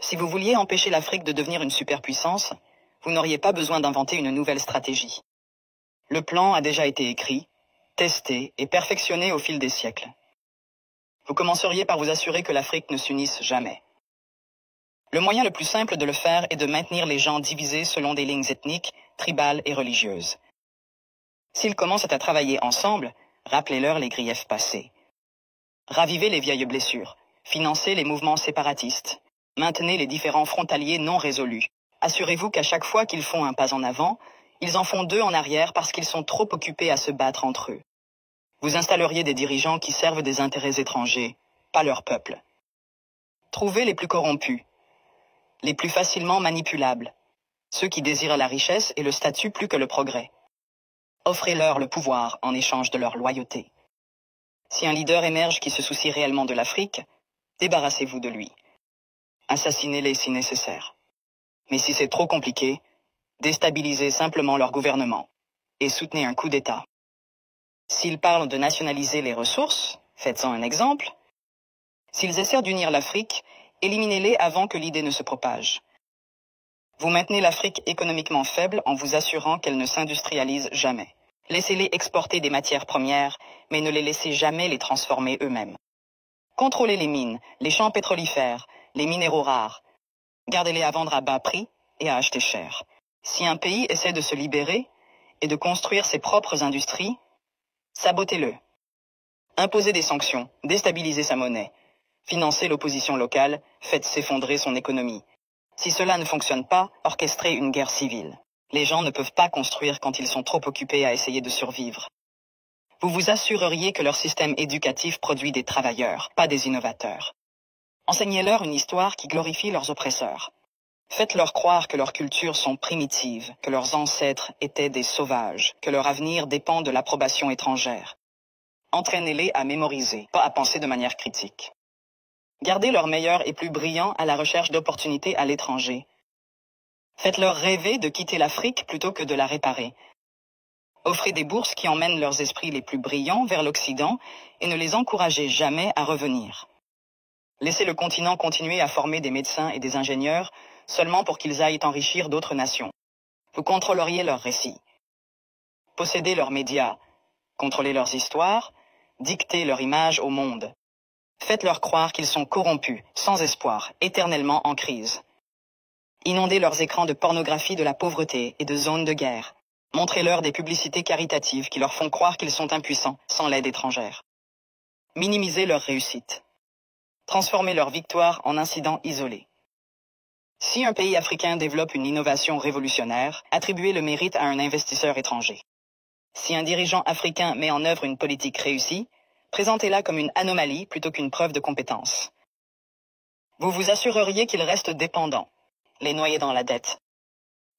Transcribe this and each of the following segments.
Si vous vouliez empêcher l'Afrique de devenir une superpuissance, vous n'auriez pas besoin d'inventer une nouvelle stratégie. Le plan a déjà été écrit, testé et perfectionné au fil des siècles. Vous commenceriez par vous assurer que l'Afrique ne s'unisse jamais. Le moyen le plus simple de le faire est de maintenir les gens divisés selon des lignes ethniques, tribales et religieuses. S'ils commencent à travailler ensemble, rappelez-leur les griefs passés. Ravivez les vieilles blessures, financez les mouvements séparatistes, maintenez les différends frontaliers non résolus. Assurez-vous qu'à chaque fois qu'ils font un pas en avant, ils en font deux en arrière parce qu'ils sont trop occupés à se battre entre eux. Vous installeriez des dirigeants qui servent des intérêts étrangers, pas leur peuple. Trouvez les plus corrompus, les plus facilement manipulables, ceux qui désirent la richesse et le statut plus que le progrès. Offrez-leur le pouvoir en échange de leur loyauté. Si un leader émerge qui se soucie réellement de l'Afrique, débarrassez-vous de lui. Assassinez-les si nécessaire. Mais si c'est trop compliqué, déstabilisez simplement leur gouvernement et soutenez un coup d'État. S'ils parlent de nationaliser les ressources, faites-en un exemple. S'ils essaient d'unir l'Afrique, éliminez-les avant que l'idée ne se propage. Vous maintenez l'Afrique économiquement faible en vous assurant qu'elle ne s'industrialise jamais. Laissez-les exporter des matières premières, mais ne les laissez jamais les transformer eux-mêmes. Contrôlez les mines, les champs pétrolifères, les minéraux rares. Gardez-les à vendre à bas prix et à acheter cher. Si un pays essaie de se libérer et de construire ses propres industries, sabotez-le. Imposez des sanctions, déstabilisez sa monnaie. Financez l'opposition locale, faites s'effondrer son économie. Si cela ne fonctionne pas, orchestrez une guerre civile. Les gens ne peuvent pas construire quand ils sont trop occupés à essayer de survivre. Vous vous assureriez que leur système éducatif produit des travailleurs, pas des innovateurs. Enseignez-leur une histoire qui glorifie leurs oppresseurs. Faites-leur croire que leurs cultures sont primitives, que leurs ancêtres étaient des sauvages, que leur avenir dépend de l'approbation étrangère. Entraînez-les à mémoriser, pas à penser de manière critique. Gardez leurs meilleurs et plus brillants à la recherche d'opportunités à l'étranger. Faites-leur rêver de quitter l'Afrique plutôt que de la réparer. Offrez des bourses qui emmènent leurs esprits les plus brillants vers l'Occident et ne les encouragez jamais à revenir. Laissez le continent continuer à former des médecins et des ingénieurs seulement pour qu'ils aillent enrichir d'autres nations. Vous contrôleriez leurs récits. Possédez leurs médias, contrôlez leurs histoires, dictez leur image au monde. Faites-leur croire qu'ils sont corrompus, sans espoir, éternellement en crise. Inondez leurs écrans de pornographie de la pauvreté et de zones de guerre. Montrez-leur des publicités caritatives qui leur font croire qu'ils sont impuissants, sans l'aide étrangère. Minimisez leur réussite. Transformez leur victoire en incidents isolés. Si un pays africain développe une innovation révolutionnaire, attribuez le mérite à un investisseur étranger. Si un dirigeant africain met en œuvre une politique réussie, présentez-la comme une anomalie plutôt qu'une preuve de compétence. Vous vous assureriez qu'ils restent dépendants, les noyer dans la dette.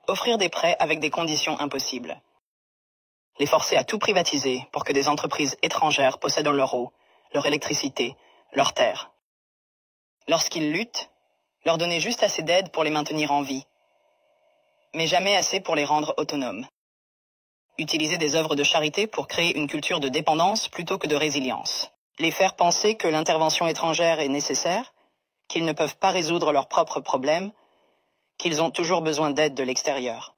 Offrir des prêts avec des conditions impossibles. Les forcer à tout privatiser pour que des entreprises étrangères possèdent leur eau, leur électricité, leurs terres. Lorsqu'ils luttent, leur donner juste assez d'aide pour les maintenir en vie, mais jamais assez pour les rendre autonomes. Utiliser des œuvres de charité pour créer une culture de dépendance plutôt que de résilience. Les faire penser que l'intervention étrangère est nécessaire, qu'ils ne peuvent pas résoudre leurs propres problèmes, qu'ils ont toujours besoin d'aide de l'extérieur.